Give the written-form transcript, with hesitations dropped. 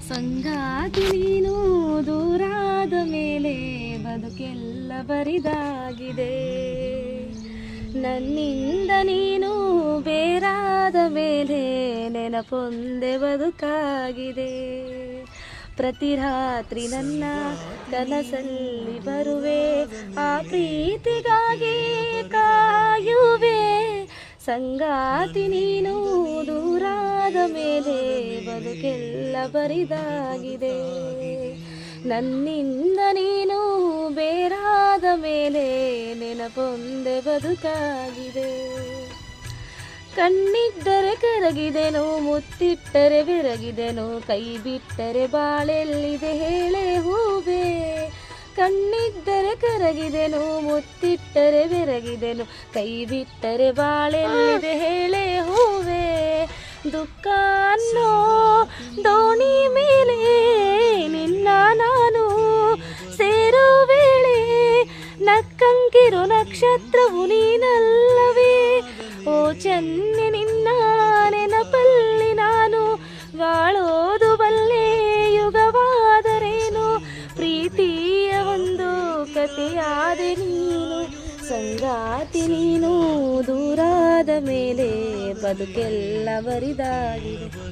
ಸಂಗಾತಿ ನೀನು ದೂರಾದ ಮೇಲೆ ಬದುಕೆಲ್ಲ ಬರಿದಾಗಿದೆ. ನನ್ನಿಂದ ನೀನು ಬೇರಾದ ಮೇಲೆ ನೆನಪೊಂದೆ ಬದುಕಾಗಿದೆ. ಪ್ರತಿ ರಾತ್ರಿ ನನ್ನ ಕನಸಲ್ಲಿ ಬರುವೆ, ಆ ಪ್ರೀತಿಗಾಗಿ ಕಾಯುವೆ. ಸಂಗಾತಿ ನೀನು ದೂರಾದ ಮೇಲೆ ಬದುಕೆಲ್ಲ ಬರಿದಾಗಿದೆ. ನನ್ನಿಂದ ನೀನು ಬೇರಾದ ಮೇಲೆ ನೆನಪೊಂದೆ ಬದುಕಾಗಿದೆ. ಕಣ್ಣಿದ್ದರೆ ಕರಗಿದೆನು, ಮುತ್ತಿಟ್ಟರೆ ಬೆರಗಿದೆನು, ಕೈ ಬಿಟ್ಟರೆ ಬಾಳೆಲ್ಲಿದೆ ಹೇಳೆ ಹೂವೆ. ಕಣ್ಣಿದ್ದರೆ ಕರಗಿದೆನು, ಮುತ್ತಿಟ್ಟರೆ ಬೆರಗಿದೆನು, ಕೈ ಬಿಟ್ಟರೆ ಬಾಳೆಲ್ಲಿದೆ ಹೇಳೆ ಹೂವೆ. ದುಃಖ ಅನ್ನೋ ದೋಣಿ ಮೇಲೆ ನಿನ್ನ ನಾನು ಸೇರೋ ವೇಳೆ ನಕ್ಕಂಕಿರೋ ನಕ್ಷತ್ರವು ನೀನಲ್ಲವೇ. ಓ ಚೆನ್ನೆ ನಿನ್ನ ನೆನಪಲ್ಲಿ ನಾನು ಬಾಳೋದು ಬಲ್ಲೆ ಯುಗವಾದರೇನು. ಪ್ರೀತಿಯ ಒಂದು ಕಥೆಯಾದೆ ನೀನು. ಸಂಗಾತಿ ನೀನು ದೂರಾದ ಮೇಲೆ ಬದುಕೆಲ್ಲ ಬರಿದಾಗಿದೆ.